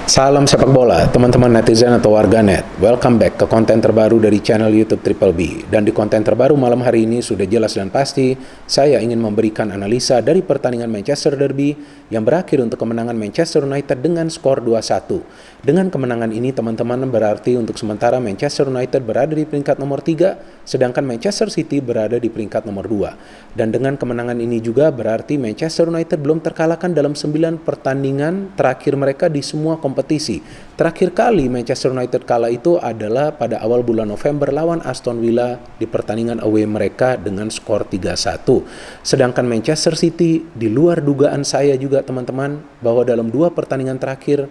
Salam sepak bola, teman-teman netizen atau warganet. Welcome back ke konten terbaru dari channel YouTube Triple B. Dan di konten terbaru malam hari ini sudah jelas dan pasti, saya ingin memberikan analisa dari pertandingan Manchester Derby yang berakhir untuk kemenangan Manchester United dengan skor 2-1. Dengan kemenangan ini, teman-teman, berarti untuk sementara Manchester United berada di peringkat nomor 3, sedangkan Manchester City berada di peringkat nomor 2. Dan dengan kemenangan ini juga berarti Manchester United belum terkalahkan dalam 9 pertandingan terakhir mereka di semua kompetisi. Terakhir kali Manchester United kalah itu adalah pada awal bulan November lawan Aston Villa di pertandingan away mereka dengan skor 3-1. Sedangkan Manchester City di luar dugaan saya juga, teman-teman, bahwa dalam 2 pertandingan terakhir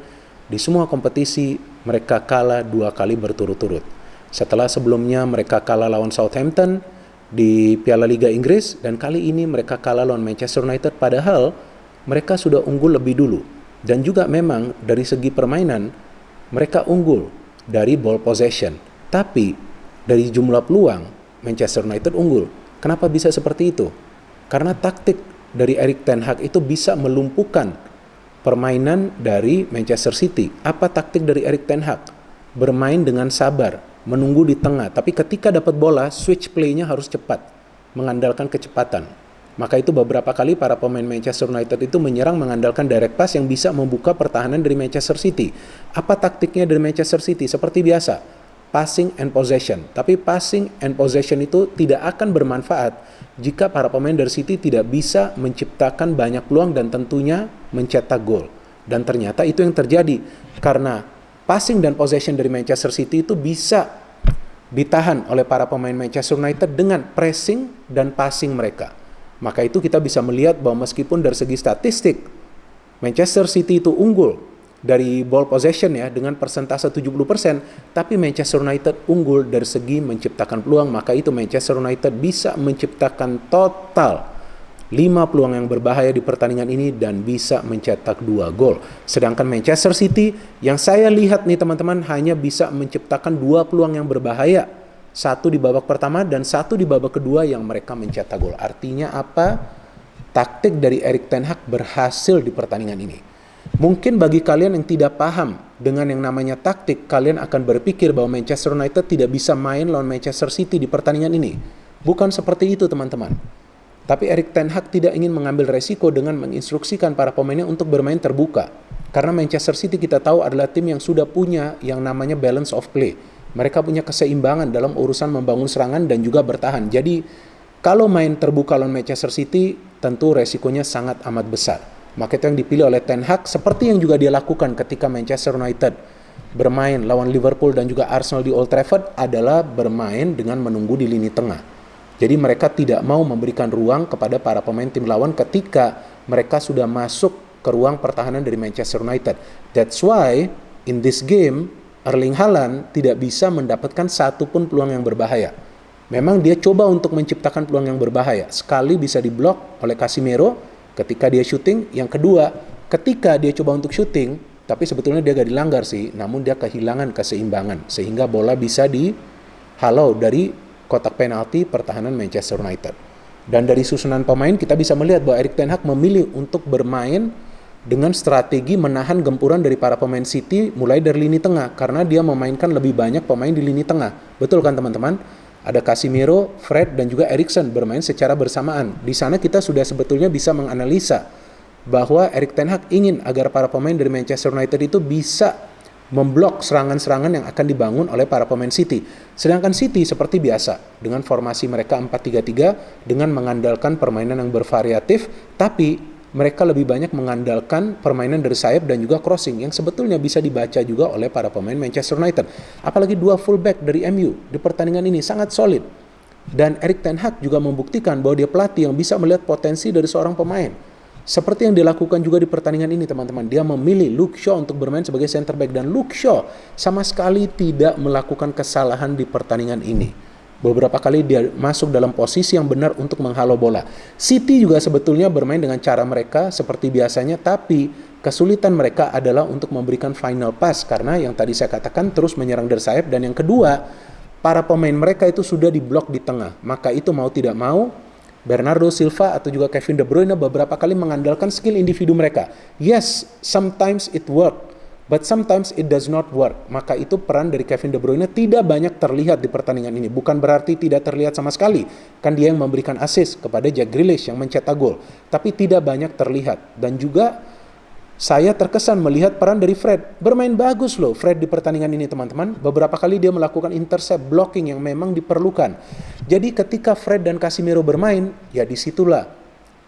di semua kompetisi mereka kalah 2 kali berturut-turut. Setelah sebelumnya mereka kalah lawan Southampton di Piala Liga Inggris, dan kali ini mereka kalah lawan Manchester United padahal mereka sudah unggul lebih dulu. Dan juga memang dari segi permainan mereka unggul dari ball possession, tapi dari jumlah peluang Manchester United unggul. Kenapa bisa seperti itu? Karena taktik dari Erik ten Hag itu bisa melumpuhkan permainan dari Manchester City. Apa taktik dari Erik ten Hag? Bermain dengan sabar, menunggu di tengah, tapi ketika dapat bola, switch play-nya harus cepat, mengandalkan kecepatan. Maka itu beberapa kali para pemain Manchester United itu menyerang mengandalkan direct pass yang bisa membuka pertahanan dari Manchester City. Apa taktiknya dari Manchester City? Seperti biasa, passing and possession. Tapi passing and possession itu tidak akan bermanfaat jika para pemain dari City tidak bisa menciptakan banyak peluang dan tentunya mencetak gol. Dan ternyata itu yang terjadi karena passing dan possession dari Manchester City itu bisa ditahan oleh para pemain Manchester United dengan pressing dan passing mereka. Maka itu kita bisa melihat bahwa meskipun dari segi statistik Manchester City itu unggul dari ball possession ya dengan persentase 70%, tapi Manchester United unggul dari segi menciptakan peluang. Maka itu Manchester United bisa menciptakan total 5 peluang yang berbahaya di pertandingan ini dan bisa mencetak 2 gol. Sedangkan Manchester City yang saya lihat nih, teman-teman, hanya bisa menciptakan 2 peluang yang berbahaya. 1 di babak pertama dan 1 di babak kedua yang mereka mencetak gol. Artinya apa? Taktik dari Erik ten Hag berhasil di pertandingan ini. Mungkin bagi kalian yang tidak paham dengan yang namanya taktik, kalian akan berpikir bahwa Manchester United tidak bisa main lawan Manchester City di pertandingan ini. Bukan seperti itu, teman-teman. Tapi Erik ten Hag tidak ingin mengambil resiko dengan menginstruksikan para pemainnya untuk bermain terbuka. Karena Manchester City kita tahu adalah tim yang sudah punya yang namanya balance of play. Mereka punya keseimbangan dalam urusan membangun serangan dan juga bertahan. Jadi kalau main terbuka lawan Manchester City, tentu resikonya sangat amat besar. Maka itu yang dipilih oleh ten Hag, seperti yang juga dia lakukan ketika Manchester United bermain lawan Liverpool dan juga Arsenal di Old Trafford, adalah bermain dengan menunggu di lini tengah. Jadi mereka tidak mau memberikan ruang kepada para pemain tim lawan ketika mereka sudah masuk ke ruang pertahanan dari Manchester United. That's why in this game Erling Haaland tidak bisa mendapatkan satu pun peluang yang berbahaya. Memang dia coba untuk menciptakan peluang yang berbahaya. Sekali bisa diblok oleh Casemiro ketika dia syuting. Yang kedua, ketika dia coba untuk syuting, tapi sebetulnya dia gak dilanggar sih, namun dia kehilangan keseimbangan sehingga bola bisa dihalau dari kotak penalti pertahanan Manchester United. Dan dari susunan pemain kita bisa melihat bahwa Erik ten Hag memilih untuk bermain dengan strategi menahan gempuran dari para pemain City mulai dari lini tengah, karena dia memainkan lebih banyak pemain di lini tengah. Betul kan, teman-teman? Ada Casemiro, Fred, dan juga Eriksen bermain secara bersamaan. Di sana kita sudah sebetulnya bisa menganalisa bahwa Erik ten Hag ingin agar para pemain dari Manchester United itu bisa memblok serangan-serangan yang akan dibangun oleh para pemain City. Sedangkan City seperti biasa dengan formasi mereka 4-3-3 dengan mengandalkan permainan yang bervariatif, tapi mereka lebih banyak mengandalkan permainan dari sayap dan juga crossing yang sebetulnya bisa dibaca juga oleh para pemain Manchester United. Apalagi 2 fullback dari MU di pertandingan ini sangat solid. Dan Erik ten Hag juga membuktikan bahwa dia pelatih yang bisa melihat potensi dari seorang pemain. Seperti yang dilakukan juga di pertandingan ini, teman-teman. Dia memilih Luke Shaw untuk bermain sebagai center back, dan Luke Shaw sama sekali tidak melakukan kesalahan di pertandingan ini. Beberapa kali dia masuk dalam posisi yang benar untuk menghalau bola. City juga sebetulnya bermain dengan cara mereka seperti biasanya, tapi kesulitan mereka adalah untuk memberikan final pass karena yang tadi saya katakan terus menyerang dari sayap, dan yang kedua, para pemain mereka itu sudah diblok di tengah. Maka itu mau tidak mau Bernardo Silva atau juga Kevin De Bruyne beberapa kali mengandalkan skill individu mereka. Yes, sometimes it work. But sometimes it does not work. Maka itu peran dari Kevin De Bruyne tidak banyak terlihat di pertandingan ini. Bukan berarti tidak terlihat sama sekali. Kan dia yang memberikan assist kepada Jack Grealish yang mencetak gol. Tapi tidak banyak terlihat. Dan juga saya terkesan melihat peran dari Fred. Bermain bagus loh Fred di pertandingan ini teman-teman. Beberapa kali dia melakukan intercept blocking yang memang diperlukan. Jadi ketika Fred dan Casemiro bermain, ya disitulah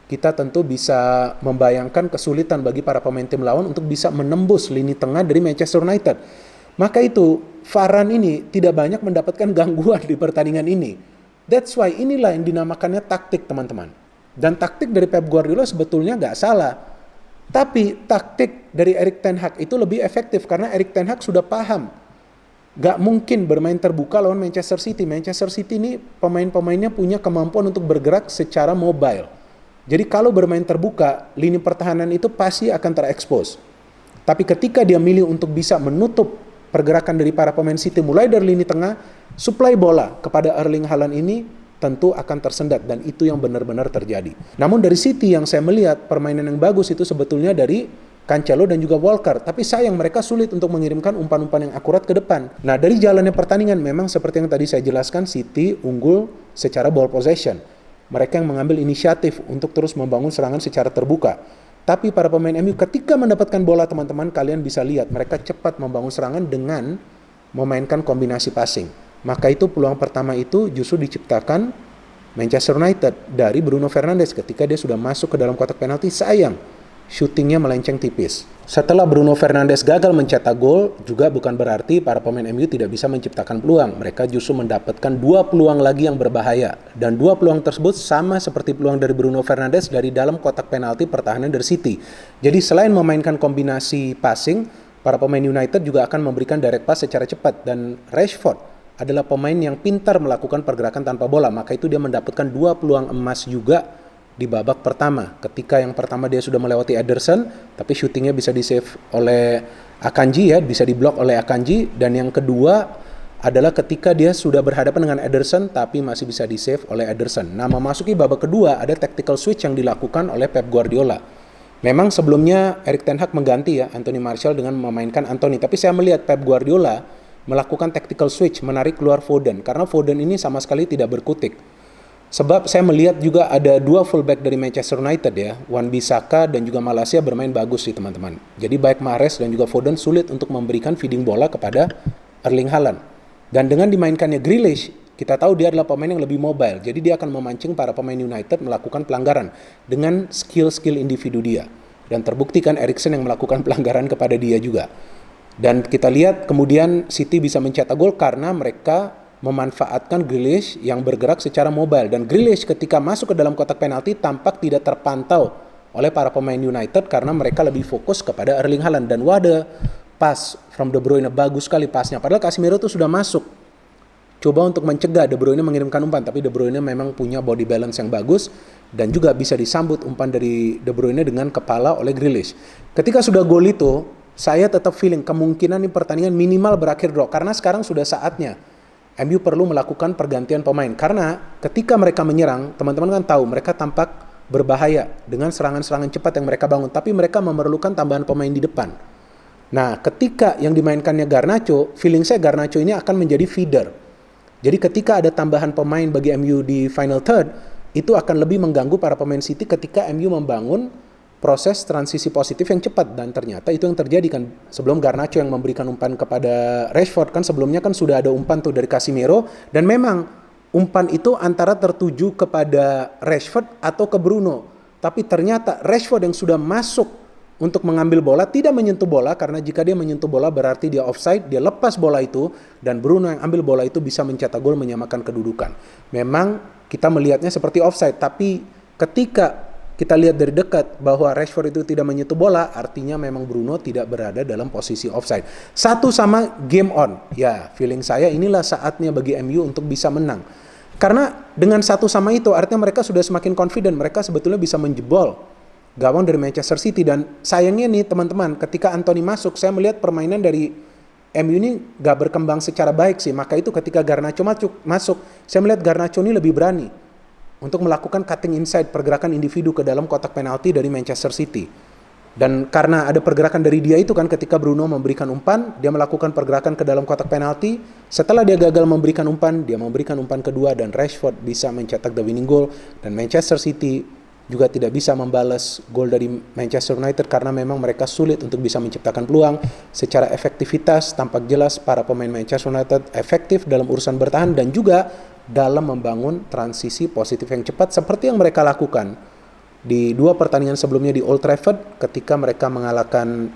kita tentu bisa membayangkan kesulitan bagi para pemain tim lawan untuk bisa menembus lini tengah dari Manchester United. Maka itu, Varane ini tidak banyak mendapatkan gangguan di pertandingan ini. That's why inilah yang dinamakannya taktik teman-teman. Dan taktik dari Pep Guardiola sebetulnya nggak salah. Tapi taktik dari Erik ten Hag itu lebih efektif karena Erik ten Hag sudah paham. Nggak mungkin bermain terbuka lawan Manchester City. Manchester City ini pemain-pemainnya punya kemampuan untuk bergerak secara mobile. Jadi kalau bermain terbuka, lini pertahanan itu pasti akan terekspos. Tapi ketika dia milih untuk bisa menutup pergerakan dari para pemain City mulai dari lini tengah, suplai bola kepada Erling Haaland ini tentu akan tersendat dan itu yang benar-benar terjadi. Namun dari City yang saya melihat permainan yang bagus itu sebetulnya dari Cancelo dan juga Walker. Tapi sayang mereka sulit untuk mengirimkan umpan-umpan yang akurat ke depan. Nah dari jalannya pertandingan memang seperti yang tadi saya jelaskan, City unggul secara ball possession. Mereka yang mengambil inisiatif untuk terus membangun serangan secara terbuka. Tapi para pemain MU ketika mendapatkan bola teman-teman, kalian bisa lihat mereka cepat membangun serangan dengan memainkan kombinasi passing. Maka itu peluang pertama itu justru diciptakan Manchester United dari Bruno Fernandes ketika dia sudah masuk ke dalam kotak penalti. Sayang, syutingnya melenceng tipis. Setelah Bruno Fernandes gagal mencetak gol, juga bukan berarti para pemain MU tidak bisa menciptakan peluang. Mereka justru mendapatkan 2 peluang lagi yang berbahaya. Dan 2 peluang tersebut sama seperti peluang dari Bruno Fernandes dari dalam kotak penalti pertahanan dari City. Jadi selain memainkan kombinasi passing, para pemain United juga akan memberikan direct pass secara cepat. Dan Rashford adalah pemain yang pintar melakukan pergerakan tanpa bola. Maka itu dia mendapatkan 2 peluang emas juga di babak pertama. Ketika yang pertama dia sudah melewati Ederson, tapi syutingnya bisa di-save oleh Akanji ya, bisa diblok oleh Akanji. Dan yang kedua adalah ketika dia sudah berhadapan dengan Ederson, tapi masih bisa di-save oleh Ederson. Nah, memasuki babak kedua ada tactical switch yang dilakukan oleh Pep Guardiola. Memang sebelumnya Erik ten Hag mengganti ya Anthony Martial dengan memainkan Anthony, tapi saya melihat Pep Guardiola melakukan tactical switch, menarik keluar Foden, karena Foden ini sama sekali tidak berkutik. Sebab saya melihat juga ada 2 fullback dari Manchester United ya, Wan-Bissaka dan juga Malaysia bermain bagus sih teman-teman. Jadi baik Mahrez dan juga Foden sulit untuk memberikan feeding bola kepada Erling Haaland. Dan dengan dimainkannya Grealish, kita tahu dia adalah pemain yang lebih mobile. Jadi dia akan memancing para pemain United melakukan pelanggaran dengan skill-skill individu dia. Dan terbuktikan Eriksen yang melakukan pelanggaran kepada dia juga. Dan kita lihat kemudian City bisa mencetak gol karena mereka memanfaatkan Grealish yang bergerak secara mobile. Dan Grealish ketika masuk ke dalam kotak penalti tampak tidak terpantau oleh para pemain United karena mereka lebih fokus kepada Erling Haaland. Dan wadah pas from De Bruyne, bagus sekali pasnya. Padahal Casemiro itu sudah masuk coba untuk mencegah De Bruyne mengirimkan umpan, tapi De Bruyne memang punya body balance yang bagus dan juga bisa disambut umpan dari De Bruyne dengan kepala oleh Grealish. Ketika sudah gol itu, saya tetap feeling kemungkinan ini pertandingan minimal berakhir draw karena sekarang sudah saatnya MU perlu melakukan pergantian pemain. Karena ketika mereka menyerang, teman-teman kan tahu mereka tampak berbahaya dengan serangan-serangan cepat yang mereka bangun. Tapi mereka memerlukan tambahan pemain di depan. Nah, ketika yang dimainkannya Garnacho, feeling saya Garnacho ini akan menjadi feeder. Jadi ketika ada tambahan pemain bagi MU di final third, itu akan lebih mengganggu para pemain City ketika MU membangun proses transisi positif yang cepat. Dan ternyata itu yang terjadi kan. Sebelum Garnacho yang memberikan umpan kepada Rashford kan sebelumnya kan sudah ada umpan tuh dari Casemiro. Dan memang umpan itu antara tertuju kepada Rashford atau ke Bruno. Tapi ternyata Rashford yang sudah masuk untuk mengambil bola tidak menyentuh bola. Karena jika dia menyentuh bola berarti dia offside. Dia lepas bola itu dan Bruno yang ambil bola itu bisa mencetak gol menyamakan kedudukan. Memang kita melihatnya seperti offside. Tapi ketika kita lihat dari dekat bahwa Rashford itu tidak menyentuh bola, artinya memang Bruno tidak berada dalam posisi offside. 1-1 game on. Ya, feeling saya inilah saatnya bagi MU untuk bisa menang. Karena dengan 1-1 itu artinya mereka sudah semakin confident, mereka sebetulnya bisa menjebol gawang dari Manchester City. Dan sayangnya nih teman-teman, ketika Anthony masuk, saya melihat permainan dari MU ini gak berkembang secara baik sih. Maka itu ketika Garnacho masuk, saya melihat Garnacho ini lebih berani untuk melakukan cutting inside, pergerakan individu ke dalam kotak penalti dari Manchester City. Dan karena ada pergerakan dari dia itu kan, ketika Bruno memberikan umpan, dia melakukan pergerakan ke dalam kotak penalti. Setelah dia gagal memberikan umpan, dia memberikan umpan kedua dan Rashford bisa mencetak the winning goal. Dan Manchester City juga tidak bisa membalas gol dari Manchester United karena memang mereka sulit untuk bisa menciptakan peluang. Secara efektivitas tampak jelas para pemain Manchester United efektif dalam urusan bertahan dan juga dalam membangun transisi positif yang cepat seperti yang mereka lakukan di 2 pertandingan sebelumnya di Old Trafford ketika mereka mengalahkan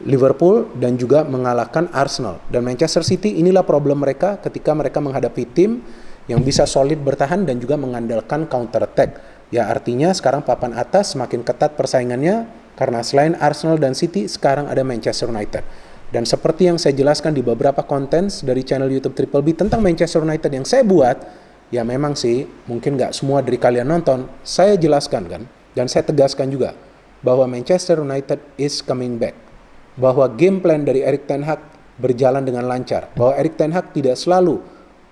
Liverpool dan juga mengalahkan Arsenal. Dan Manchester City, inilah problem mereka ketika mereka menghadapi tim yang bisa solid bertahan dan juga mengandalkan counter attack. Ya artinya sekarang papan atas semakin ketat persaingannya karena selain Arsenal dan City sekarang ada Manchester United. Dan seperti yang saya jelaskan di beberapa konten dari channel YouTube Triple B tentang Manchester United yang saya buat, ya memang sih mungkin nggak semua dari kalian nonton, saya jelaskan kan. Dan saya tegaskan juga bahwa Manchester United is coming back. Bahwa game plan dari Erik ten Hag berjalan dengan lancar. Bahwa Erik ten Hag tidak selalu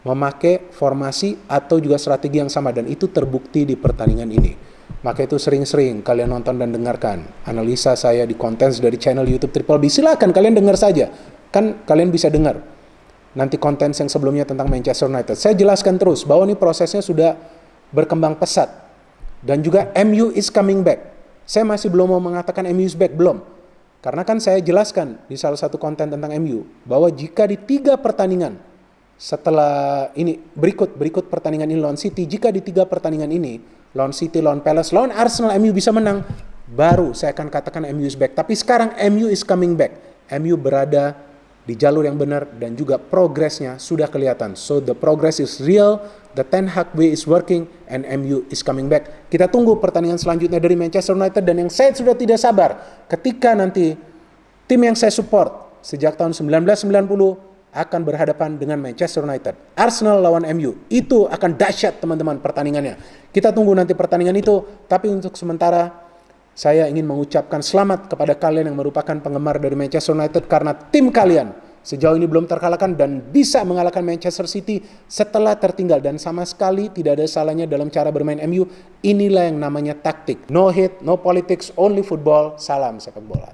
memakai formasi atau juga strategi yang sama. Dan itu terbukti di pertandingan ini. Maka itu sering-sering kalian nonton dan dengarkan analisa saya di konten dari channel YouTube Triple B. Silakan kalian dengar saja. Kan kalian bisa dengar nanti konten yang sebelumnya tentang Manchester United. Saya jelaskan terus bahwa ini prosesnya sudah berkembang pesat. Dan juga MU is coming back. Saya masih belum mau mengatakan MU is back, belum. Karena kan saya jelaskan di salah satu konten tentang MU, bahwa jika di 3 pertandingan setelah ini, berikut pertandingan ini lawan City, jika di 3 pertandingan ini, lawan City, lawan Palace, lawan Arsenal, MU bisa menang, baru saya akan katakan MU is back. Tapi sekarang MU is coming back. MU berada di jalur yang benar dan juga progresnya sudah kelihatan. So the progress is real, the Ten Hag way is working, and MU is coming back. Kita tunggu pertandingan selanjutnya dari Manchester United, dan yang saya sudah tidak sabar ketika nanti tim yang saya support sejak tahun 1990 akan berhadapan dengan Manchester United. Arsenal lawan MU, itu akan dahsyat teman-teman pertandingannya. Kita tunggu nanti pertandingan itu, tapi untuk sementara saya ingin mengucapkan selamat kepada kalian yang merupakan penggemar dari Manchester United karena tim kalian sejauh ini belum terkalahkan dan bisa mengalahkan Manchester City setelah tertinggal. Dan sama sekali tidak ada salahnya dalam cara bermain MU. Inilah yang namanya taktik. No hate, no politics, only football. Salam sepak bola.